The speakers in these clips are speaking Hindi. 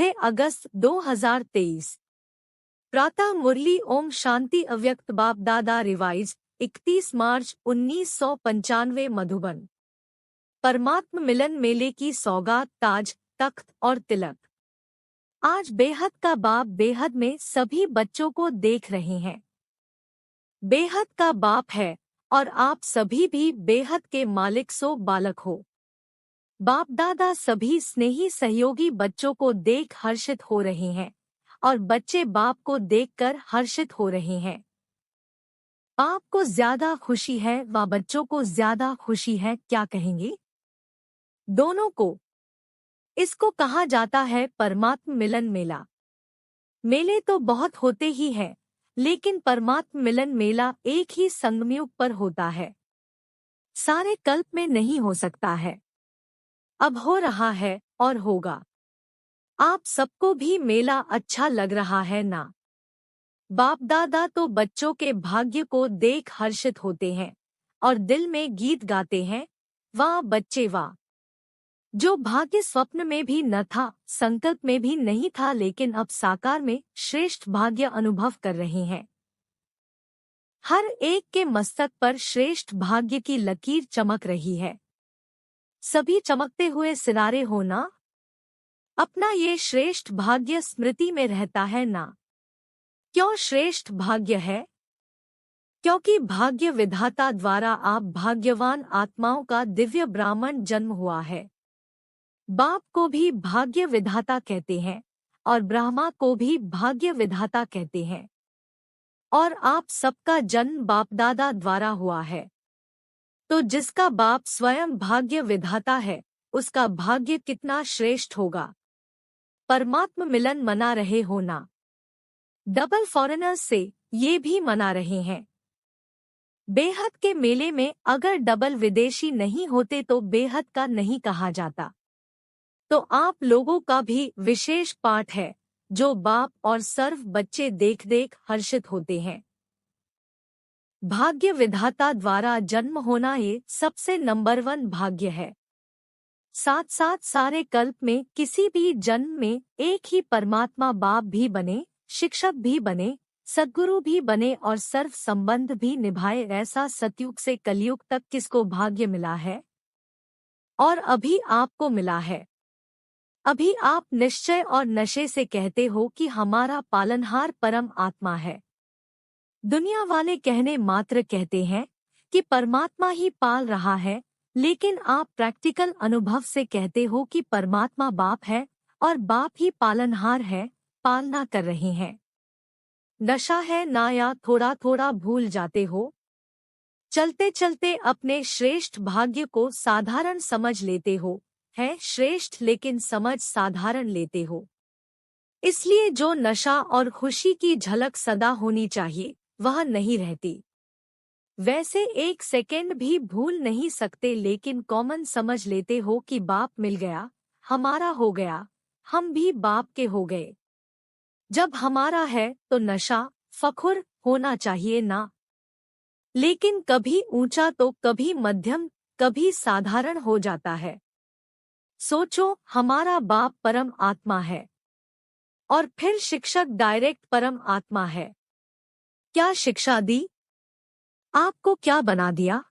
6 अगस्त 2023। प्रातः मुरली ओम शांति अव्यक्त बाप दादा रिवाइज 31 मार्च 1995 मधुबन। परमात्म मिलन मेले की सौगात ताज, तख्त और तिलक। आज बेहद का बाप बेहद में सभी बच्चों को देख रहे हैं। बेहद का बाप है और आप सभी भी बेहद के मालिक सो बालक हो। बाप दादा सभी स्नेही सहयोगी बच्चों को देख हर्षित हो रहे हैं और बच्चे बाप को देखकर हर्षित हो रहे हैं। आपको ज्यादा खुशी है व बच्चों को ज्यादा खुशी है, क्या कहेंगे? दोनों को। इसको कहा जाता है परमात्म मिलन मेला। मेले तो बहुत होते ही हैं, लेकिन परमात्म मिलन मेला एक ही संगमयुग पर होता है। सारे कल्प में नहीं हो सकता है। अब हो रहा है और होगा। आप सबको भी मेला अच्छा लग रहा है ना? बाप दादा तो बच्चों के भाग्य को देख हर्षित होते हैं और दिल में गीत गाते हैं, वाह बच्चे वाह। जो भाग्य स्वप्न में भी न था, संकल्प में भी नहीं था, लेकिन अब साकार में श्रेष्ठ भाग्य अनुभव कर रहे हैं। हर एक के मस्तक पर श्रेष्ठ भाग्य की लकीर चमक रही है। सभी चमकते हुए सितारे हो ना? अपना ये श्रेष्ठ भाग्य स्मृति में रहता है ना? क्यों श्रेष्ठ भाग्य है? क्योंकि भाग्य विधाता द्वारा आप भाग्यवान आत्माओं का दिव्य ब्राह्मण जन्म हुआ है। बाप को भी भाग्य विधाता कहते हैं और ब्रह्मा को भी भाग्य विधाता कहते हैं। और आप सबका जन्म बाप दादा द्वारा हुआ है। तो जिसका बाप स्वयं भाग्य विधाता है, उसका भाग्य कितना श्रेष्ठ होगा। परमात्म मिलन मना रहे हो ना? डबल फॉरेनर्स से ये भी मना रहे हैं। बेहद के मेले में अगर डबल विदेशी नहीं होते तो बेहद का नहीं कहा जाता। तो आप लोगों का भी विशेष पाठ है, जो बाप और सर्व बच्चे देख देख हर्षित होते हैं। भाग्य विधाता द्वारा जन्म होना ये सबसे नंबर 1 भाग्य है। साथ साथ सारे कल्प में किसी भी जन्म में एक ही परमात्मा बाप भी बने, शिक्षक भी बने, सद्गुरु भी बने और सर्व संबंध भी निभाए, ऐसा सतयुग से कलयुग तक किसको भाग्य मिला है? और अभी आपको मिला है। अभी आप निश्चय और नशे से कहते हो कि हमारा पालनहार परम आत्मा है। दुनिया वाले कहने मात्र कहते हैं कि परमात्मा ही पाल रहा है, लेकिन आप प्रैक्टिकल अनुभव से कहते हो कि परमात्मा बाप है और बाप ही पालनहार है, पालना कर रहे हैं। नशा है ना या थोड़ा थोड़ा भूल जाते हो? चलते चलते अपने श्रेष्ठ भाग्य को साधारण समझ लेते हो, है श्रेष्ठ लेकिन समझ साधारण लेते हो। इसलिए जो नशा और खुशी की झलक सदा होनी चाहिए, वह नहीं रहती। वैसे एक सेकेंड भी भूल नहीं सकते, लेकिन कॉमन समझ लेते हो कि बाप मिल गया, हमारा हो गया, हम भी बाप के हो गए। जब हमारा है तो नशा फखुर होना चाहिए ना? लेकिन कभी ऊंचा तो कभी मध्यम, कभी साधारण हो जाता है। सोचो, हमारा बाप परम आत्मा है और फिर शिक्षक डायरेक्ट परम आत्मा है। क्या शिक्षा दी? आपको क्या बना दिया?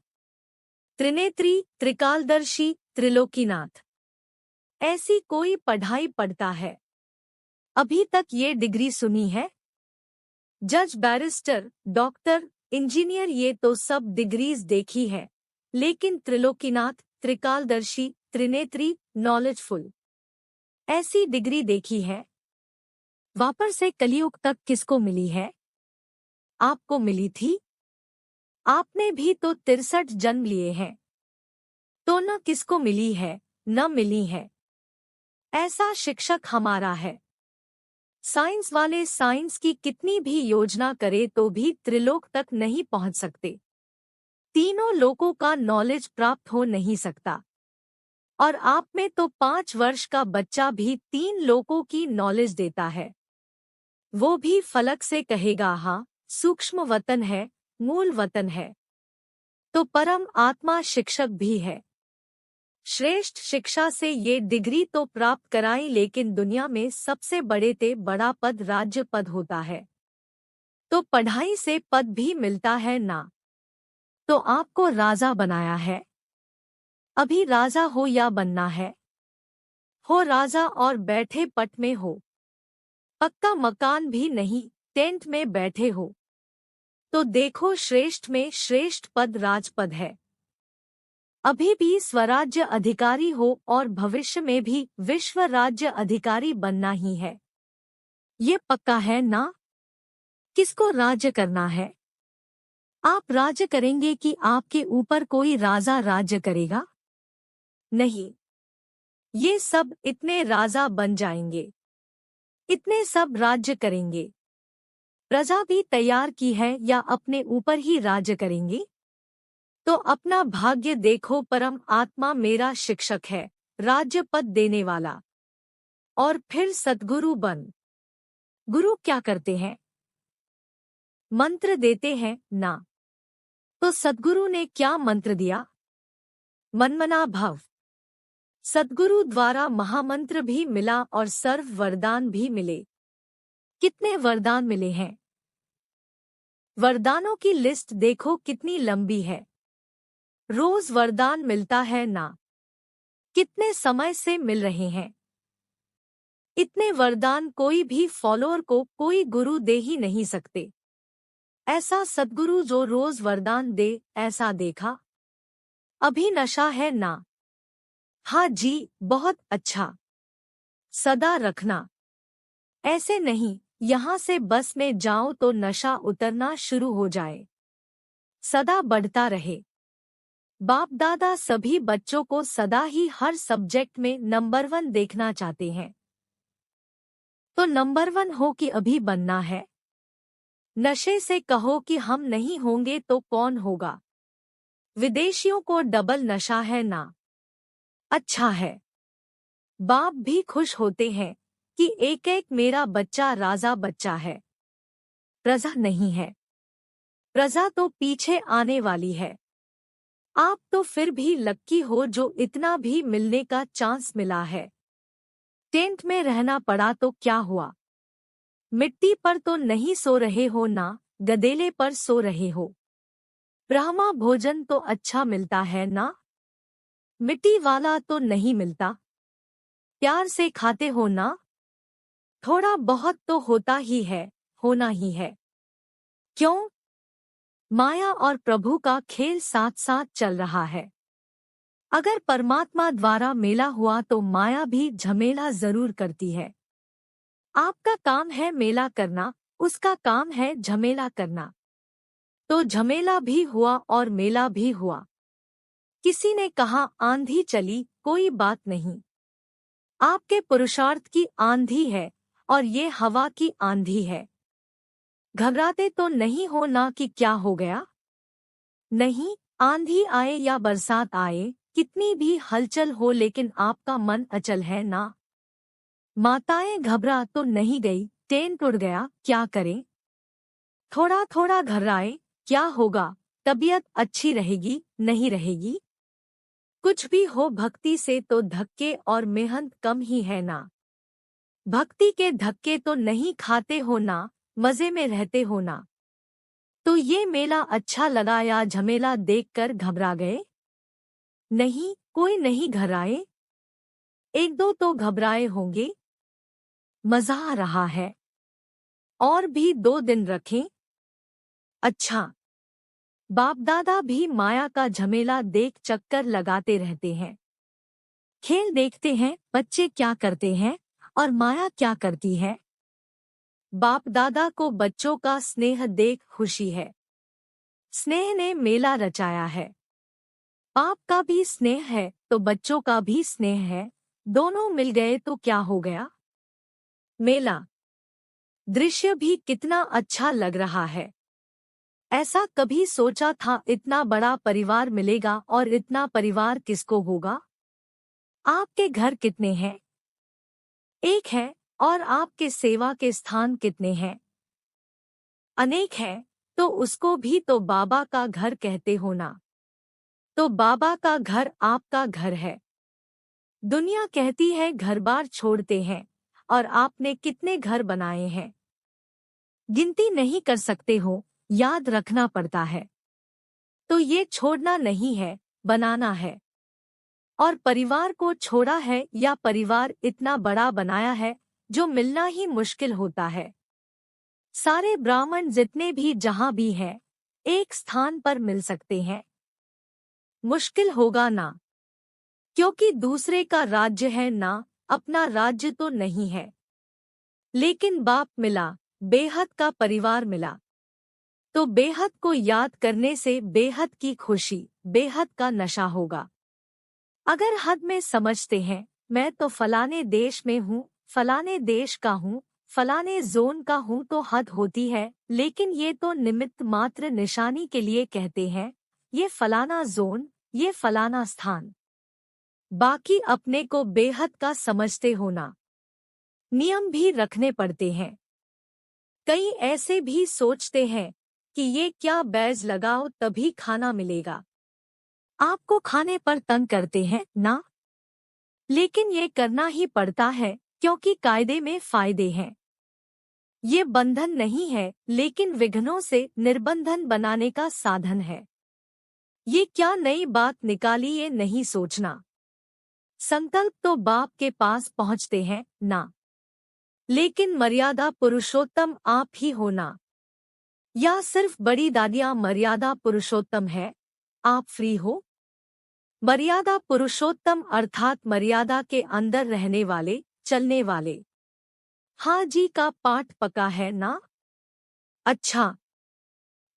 त्रिनेत्री, त्रिकालदर्शी, त्रिलोकीनाथ। ऐसी कोई पढ़ाई पढ़ता है? अभी तक ये डिग्री सुनी है? जज, बैरिस्टर, डॉक्टर, इंजीनियर, ये तो सब डिग्रीज देखी है, लेकिन त्रिलोकीनाथ, त्रिकालदर्शी, त्रिनेत्री, नॉलेजफुल, ऐसी डिग्री देखी है? वापस से कलयुग तक किसको मिली है? आपको मिली थी। आपने भी तो 63 जन्म लिए हैं, तो न किसको मिली है न मिली है। ऐसा शिक्षक हमारा है। साइंस वाले साइंस की कितनी भी योजना करे तो भी त्रिलोक तक नहीं पहुंच सकते। तीनों लोकों का नॉलेज प्राप्त हो नहीं सकता। और आप में तो 5 वर्ष का बच्चा भी 3 लोकों की नॉलेज देता है। वो भी फलक से कहेगा हाँ, सूक्ष्म वतन है, मूल वतन है। तो परम आत्मा शिक्षक भी है। श्रेष्ठ शिक्षा से ये डिग्री तो प्राप्त कराई, लेकिन दुनिया में सबसे बड़ा पद राज्य पद होता है। तो पढ़ाई से पद भी मिलता है ना। तो आपको राजा बनाया है। अभी राजा हो या बनना है? हो राजा और बैठे पट में हो। पक्का मकान भी नहीं, टेंट में बैठे हो। तो देखो, श्रेष्ठ में श्रेष्ठ पद राजपद है। अभी भी स्वराज्य अधिकारी हो और भविष्य में भी विश्व राज्य अधिकारी बनना ही है। ये पक्का है ना? किसको राज्य करना है? आप राज्य करेंगे कि आपके ऊपर कोई राजा राज्य करेगा? नहीं, ये सब इतने राजा बन जाएंगे, इतने सब राज्य करेंगे। प्रजा भी तैयार की है या अपने ऊपर ही राज्य करेंगे? तो अपना भाग्य देखो। परम आत्मा मेरा शिक्षक है, राज्य पद देने वाला। और फिर सद्गुरु बन। गुरु क्या करते हैं? मंत्र देते हैं ना। तो सद्गुरु ने क्या मंत्र दिया? मनमना भव। सद्गुरु द्वारा महामंत्र भी मिला और सर्व वरदान भी मिले। कितने वरदान मिले हैं? वरदानों की लिस्ट देखो कितनी लंबी है। रोज वरदान मिलता है ना। कितने समय से मिल रहे हैं? इतने वरदान कोई भी फॉलोअर को कोई गुरु दे ही नहीं सकते। ऐसा सद्गुरु जो रोज वरदान दे, ऐसा देखा? अभी नशा है ना? हाँ जी, बहुत अच्छा। सदा रखना। ऐसे नहीं, यहाँ से बस में जाओ तो नशा उतरना शुरू हो जाए। सदा बढ़ता रहे। बाप दादा सभी बच्चों को सदा ही हर सब्जेक्ट में नंबर 1 देखना चाहते हैं। तो नंबर 1 हो कि अभी बनना है? नशे से कहो कि हम नहीं होंगे तो कौन होगा? विदेशियों को डबल नशा है ना। अच्छा है। बाप भी खुश होते हैं कि एक एक मेरा बच्चा राजा बच्चा है। प्रजा नहीं है। प्रजा तो पीछे आने वाली है। आप तो फिर भी लक्की हो जो इतना भी मिलने का चांस मिला है। टेंट में रहना पड़ा तो क्या हुआ? मिट्टी पर तो नहीं सो रहे हो ना, गदेले पर सो रहे हो। ब्रह्मा भोजन तो अच्छा मिलता है ना। मिट्टी वाला तो नहीं मिलता। प्यार से खाते हो ना। थोड़ा बहुत तो होता ही है, होना ही है। क्यों? माया और प्रभु का खेल साथ साथ चल रहा है। अगर परमात्मा द्वारा मेला हुआ तो माया भी झमेला जरूर करती है। आपका काम है मेला करना, उसका काम है झमेला करना। तो झमेला भी हुआ और मेला भी हुआ। किसी ने कहा आंधी चली, कोई बात नहीं। आपके पुरुषार्थ की आंधी है और ये हवा की आंधी है। घबराते तो नहीं हो ना कि क्या हो गया? नहीं, आंधी आए या बरसात आए, कितनी भी हलचल हो, लेकिन आपका मन अचल है ना। माताएं घबरा तो नहीं गई, टेंट उड़ गया, क्या करें? थोड़ा थोड़ा घबराए, क्या होगा? तबीयत अच्छी रहेगी, नहीं रहेगी? कुछ भी हो, भक्ति से तो धक्के और मेहनत कम ही है ना। भक्ति के धक्के तो नहीं खाते हो ना, मजे में रहते हो ना। तो ये मेला अच्छा लगा या झमेला देखकर घबरा गए? नहीं, कोई नहीं घबराए। एक दो तो घबराए होंगे। मजा आ रहा है। और भी 2 दिन रखें? अच्छा। बाप दादा भी माया का झमेला देख चक्कर लगाते रहते हैं। खेल देखते हैं बच्चे क्या करते हैं और माया क्या करती है। बाप दादा को बच्चों का स्नेह देख खुशी है। स्नेह ने मेला रचाया है। बाप का भी स्नेह है तो बच्चों का भी स्नेह है, दोनों मिल गए तो क्या हो गया? मेला। दृश्य भी कितना अच्छा लग रहा है। ऐसा कभी सोचा था इतना बड़ा परिवार मिलेगा? और इतना परिवार किसको होगा? आपके घर कितने हैं? एक है। और आपके सेवा के स्थान कितने हैं? अनेक है। तो उसको भी तो बाबा का घर कहते हो ना। तो बाबा का घर आपका घर है। दुनिया कहती है घर बार छोड़ते हैं, और आपने कितने घर बनाए हैं, गिनती नहीं कर सकते हो, याद रखना पड़ता है। तो ये छोड़ना नहीं है, बनाना है। और परिवार को छोड़ा है या परिवार इतना बड़ा बनाया है जो मिलना ही मुश्किल होता है। सारे ब्राह्मण जितने भी जहां भी हैं, एक स्थान पर मिल सकते हैं। मुश्किल होगा ना, क्योंकि दूसरे का राज्य है ना, अपना राज्य तो नहीं है। लेकिन बाप मिला, बेहद का परिवार मिला, तो बेहद को याद करने से बेहद की खुशी, बेहद का नशा होगा। अगर हद में समझते हैं, मैं तो फलाने देश में हूँ, फलाने देश का हूँ, फलाने जोन का हूँ, तो हद होती है। लेकिन ये तो निमित्त मात्र निशानी के लिए कहते हैं, ये फलाना जोन, ये फलाना स्थान। बाकी अपने को बेहद का समझते होना। नियम भी रखने पड़ते हैं। कई ऐसे भी सोचते हैं कि ये क्या बैज लगाओ तभी खाना मिलेगा। आपको खाने पर तंग करते हैं ना, लेकिन ये करना ही पड़ता है क्योंकि कायदे में फायदे हैं। ये बंधन नहीं है, लेकिन विघ्नों से निर्बंधन बनाने का साधन है। ये क्या नई बात निकाली, ये नहीं सोचना। संकल्प तो बाप के पास पहुंचते हैं ना, लेकिन मर्यादा पुरुषोत्तम आप ही होना। या सिर्फ बड़ी दादियां मर्यादा पुरुषोत्तम है, आप फ्री हो। मर्यादा पुरुषोत्तम अर्थात मर्यादा के अंदर रहने वाले, चलने वाले। हाँ जी का पाठ पका है ना। अच्छा,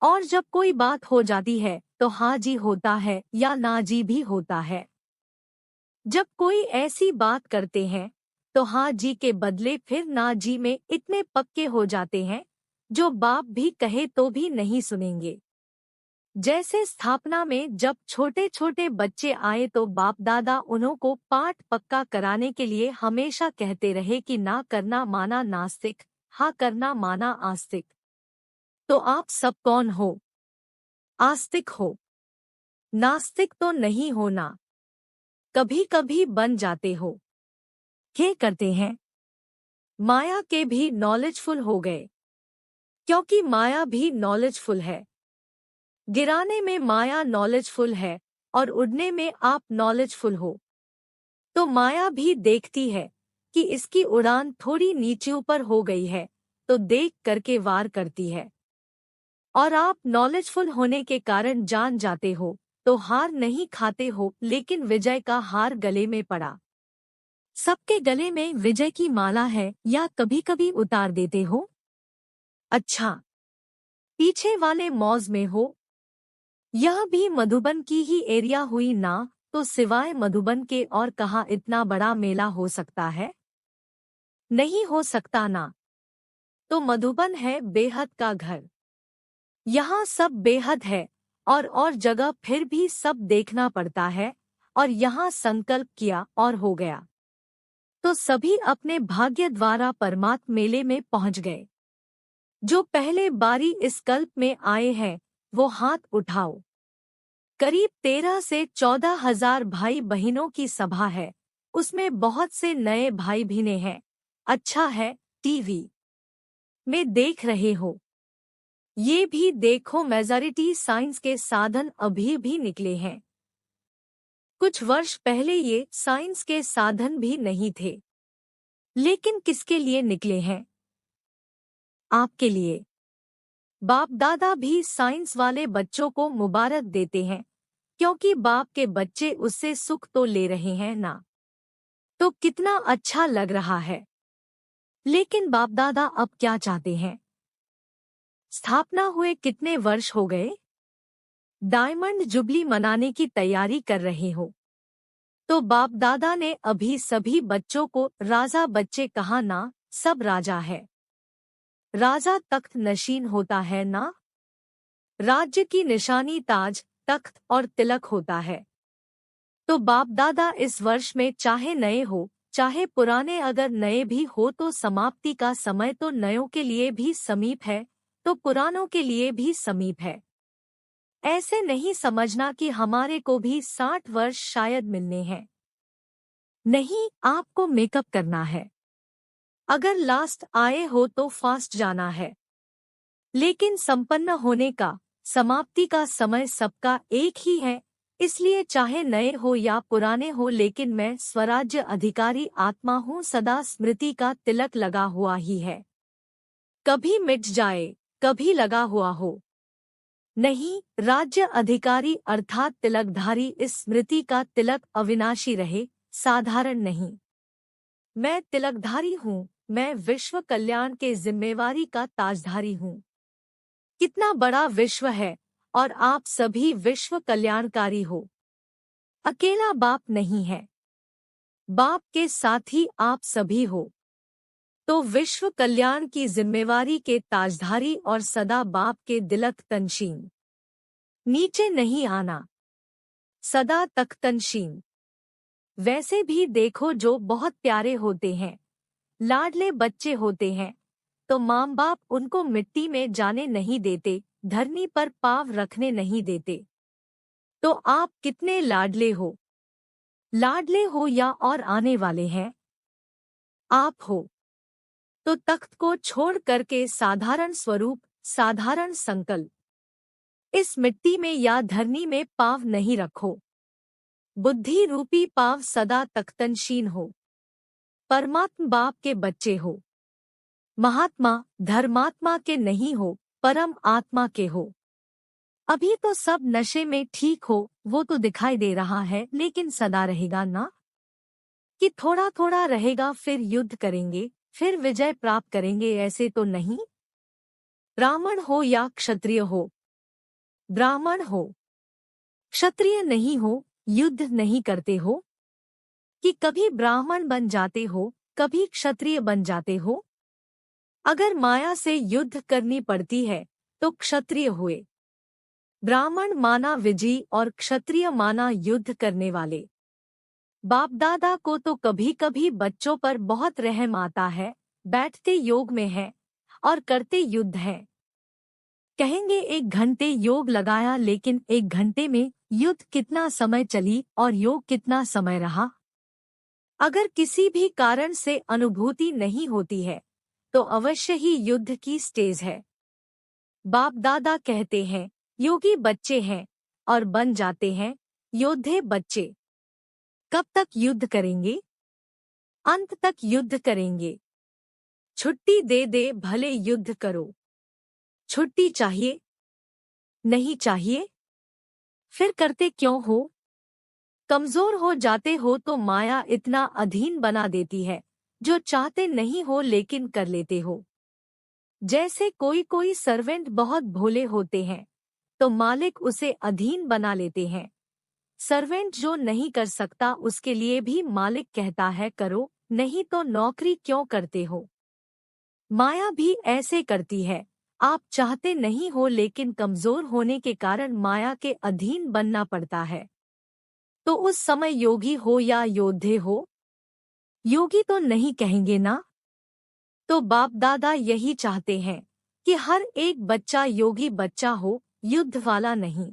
और जब कोई बात हो जाती है तो हाँ जी होता है या ना जी भी होता है। जब कोई ऐसी बात करते हैं तो हाँ जी के बदले फिर ना जी में इतने पक्के हो जाते हैं जो बाप भी कहे तो भी नहीं सुनेंगे। जैसे स्थापना में जब छोटे छोटे बच्चे आए तो बाप दादा उन्हों को पाठ पक्का कराने के लिए हमेशा कहते रहे कि ना करना माना नास्तिक, हाँ करना माना आस्तिक। तो आप सब कौन हो? आस्तिक हो, नास्तिक तो नहीं होना। कभी कभी बन जाते हो। क्या करते हैं? माया के भी नॉलेजफुल हो गए, क्योंकि माया भी नॉलेजफुल है। गिराने में माया नॉलेजफुल है और उड़ने में आप नॉलेजफुल हो। तो माया भी देखती है कि इसकी उड़ान थोड़ी नीचे ऊपर हो गई है, तो देख करके वार करती है। और आप नॉलेजफुल होने के कारण जान जाते हो, तो हार नहीं खाते हो, लेकिन विजय का हार गले में पड़ा। सबके गले में विजय की माला है या कभी कभी उतार देते हो? अच्छा, पीछे वाले मौज में हो। यह भी मधुबन की ही एरिया हुई ना, तो सिवाय मधुबन के और कहाँ इतना बड़ा मेला हो सकता है? नहीं हो सकता ना। तो मधुबन है बेहद का घर। यहाँ सब बेहद है, और जगह फिर भी सब देखना पड़ता है। और यहाँ संकल्प किया और हो गया, तो सभी अपने भाग्य द्वारा परमात्म मेले में पहुँच गए। जो पहले बारी इस कल्प में आए हैं वो हाथ उठाओ। करीब 13 से 14 हजार भाई बहनों की सभा है, उसमें बहुत से नए भाई बहनें हैं। अच्छा है, टीवी में देख रहे हो। ये भी देखो, मेजॉरिटी साइंस के साधन अभी भी निकले हैं। कुछ वर्ष पहले ये साइंस के साधन भी नहीं थे, लेकिन किसके लिए निकले हैं? आपके लिए। बाप दादा भी साइंस वाले बच्चों को मुबारक देते हैं, क्योंकि बाप के बच्चे उससे सुख तो ले रहे हैं ना। तो कितना अच्छा लग रहा है। लेकिन बाप दादा अब क्या चाहते हैं? स्थापना हुए कितने वर्ष हो गए? डायमंड जुबली मनाने की तैयारी कर रहे हो, तो बाप दादा ने अभी सभी बच्चों को राजा बच्चे कहा ना, सब राजा है। राजा तख्त नशीन होता है ना। राज्य की निशानी ताज, तख्त और तिलक होता है। तो बाप दादा इस वर्ष में चाहे नए हो चाहे पुराने, अगर नए भी हो तो समाप्ति का समय तो नयों के लिए भी समीप है, तो पुरानों के लिए भी समीप है। ऐसे नहीं समझना कि हमारे को भी 60 वर्ष शायद मिलने हैं। नहीं, आपको मेकअप करना है। अगर लास्ट आए हो तो फास्ट जाना है। लेकिन संपन्न होने का, समाप्ति का समय सबका एक ही है, इसलिए चाहे नए हो या पुराने हो, लेकिन मैं स्वराज्य अधिकारी आत्मा हूँ, सदा स्मृति का तिलक लगा हुआ ही है। कभी मिट जाए, कभी लगा हुआ हो। नहीं, राज्य अधिकारी अर्थात तिलकधारी, इस स्मृति का तिलक अविनाशी रहे, साधारण नहीं। मैं तिलकधारी हूँ, मैं विश्व कल्याण के जिम्मेवारी का ताजधारी हूँ। कितना बड़ा विश्व है और आप सभी विश्व कल्याणकारी हो। अकेला बाप नहीं है, बाप के साथ ही आप सभी हो। तो विश्व कल्याण की जिम्मेवारी के ताजधारी और सदा बाप के दिलक तनशीन। नीचे नहीं आना, सदा तक तनशीन। वैसे भी देखो, जो बहुत प्यारे होते हैं, लाडले बच्चे होते हैं, तो माँ बाप उनको मिट्टी में जाने नहीं देते, धरनी पर पाँव रखने नहीं देते। तो आप कितने लाडले हो? लाडले हो या और आने वाले हैं? आप हो। तो तख्त को छोड़ करके साधारण स्वरूप, साधारण संकल्प, इस मिट्टी में या धरनी में पाँव नहीं रखो। बुद्धि रूपी पाँव सदा तख्तनशीन हो। परमात्मा बाप के बच्चे हो। महात्मा धर्मात्मा के नहीं हो, परम आत्मा के हो। अभी तो सब नशे में ठीक हो, वो तो दिखाई दे रहा है, लेकिन सदा रहेगा ना? कि थोड़ा थोड़ा रहेगा, फिर युद्ध करेंगे, फिर विजय प्राप्त करेंगे, ऐसे तो नहीं। ब्राह्मण हो या क्षत्रिय हो, ब्राह्मण हो, क्षत्रिय नहीं हो, युद्ध नहीं करते हो? कि कभी ब्राह्मण बन जाते हो, कभी क्षत्रिय बन जाते हो? अगर माया से युद्ध करनी पड़ती है तो क्षत्रिय हुए। ब्राह्मण माना विजयी और क्षत्रिय माना युद्ध करने वाले। बाप दादा को तो कभी कभी बच्चों पर बहुत रहम आता है, बैठते योग में है और करते युद्ध है। कहेंगे 1 घंटे योग लगाया, लेकिन 1 घंटे में युद्ध कितना समय चली और योग कितना समय रहा? अगर किसी भी कारण से अनुभूति नहीं होती है तो अवश्य ही युद्ध की स्टेज है। बाप दादा कहते हैं योगी बच्चे हैं और बन जाते हैं योद्धे बच्चे। कब तक युद्ध करेंगे? अंत तक युद्ध करेंगे। छुट्टी दे दे भले युद्ध करो। छुट्टी चाहिए? नहीं चाहिए? फिर करते क्यों हो? कमजोर हो जाते हो तो माया इतना अधीन बना देती है, जो चाहते नहीं हो लेकिन कर लेते हो। जैसे कोई कोई सर्वेंट बहुत भोले होते हैं तो मालिक उसे अधीन बना लेते हैं। सर्वेंट जो नहीं कर सकता उसके लिए भी मालिक कहता है करो, नहीं तो नौकरी क्यों करते हो? माया भी ऐसे करती है, आप चाहते नहीं हो लेकिन कमजोर होने के कारण माया के अधीन बनना पड़ता है। तो उस समय योगी हो या योद्धे हो? योगी तो नहीं कहेंगे ना? तो बाप दादा यही चाहते हैं कि हर एक बच्चा योगी बच्चा हो, युद्ध वाला नहीं।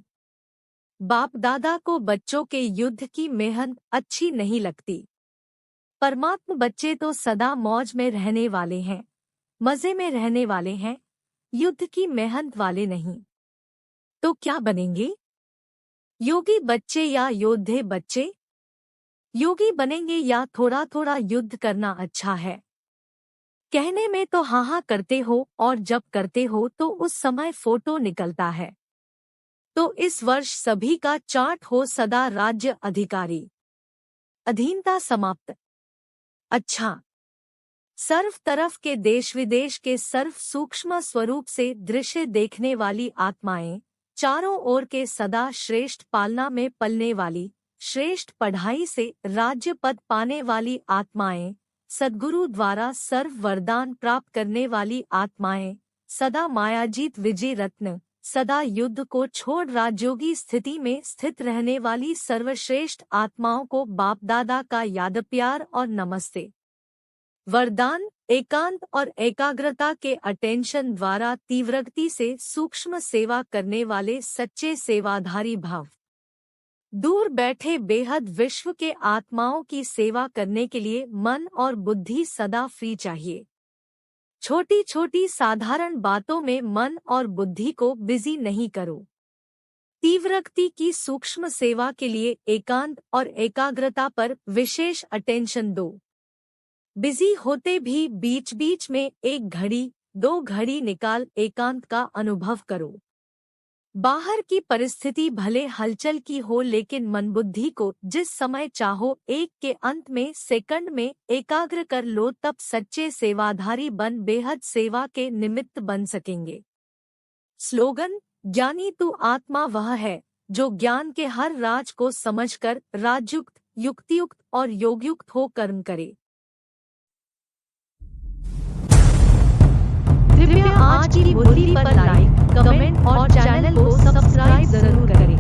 बाप दादा को बच्चों के युद्ध की मेहनत अच्छी नहीं लगती। परमात्मा बच्चे तो सदा मौज में रहने वाले हैं, मजे में रहने वाले हैं, युद्ध की मेहनत वाले नहीं। तो क्या बनेंगे? योगी बच्चे या योद्धे बच्चे? योगी बनेंगे या थोड़ा थोड़ा युद्ध करना अच्छा है? कहने में तो हाँ हाँ करते हो और जब करते हो तो उस समय फोटो निकलता है। तो इस वर्ष सभी का चार्ट हो सदा राज्य अधिकारी, अधीनता समाप्त। अच्छा, सर्व तरफ के देश विदेश के सर्व सूक्ष्म स्वरूप से दृश्य देखने वाली आत्माएं, चारों ओर के सदा श्रेष्ठ पालना में पलने वाली, श्रेष्ठ पढ़ाई से राज्य पद पाने वाली आत्माएं, सद्गुरु द्वारा सर्व वरदान प्राप्त करने वाली आत्माएं, सदा मायाजीत विजय रत्न, सदा युद्ध को छोड़ राजयोगी स्थिति में स्थित रहने वाली सर्वश्रेष्ठ आत्माओं को बाप दादा का याद प्यार और नमस्ते। वरदान एकांत और एकाग्रता के अटेंशन द्वारा तीव्रगति से सूक्ष्म सेवा करने वाले सच्चे सेवाधारी भाव। दूर बैठे बेहद विश्व के आत्माओं की सेवा करने के लिए मन और बुद्धि सदा फ्री चाहिए। छोटी छोटी साधारण बातों में मन और बुद्धि को बिजी नहीं करो। तीव्रगति की सूक्ष्म सेवा के लिए एकांत और एकाग्रता पर विशेष अटेंशन दो। बिजी होते भी बीच बीच में 1 घड़ी 2 घड़ी निकाल एकांत का अनुभव करो। बाहर की परिस्थिति भले हलचल की हो, लेकिन मन बुद्धि को जिस समय चाहो एक के अंत में सेकंड में एकाग्र कर लो, तब सच्चे सेवाधारी बन बेहद सेवा के निमित्त बन सकेंगे। स्लोगन: ज्ञानी तू आत्मा वह है जो ज्ञान के हर राज को समझकर राजयुक्त, युक्तियुक्त और योगयुक्त हो कर्म करे। कृपया आज की मुरली पर लाइक, कमेंट और चैनल को सब्सक्राइब जरूर करें।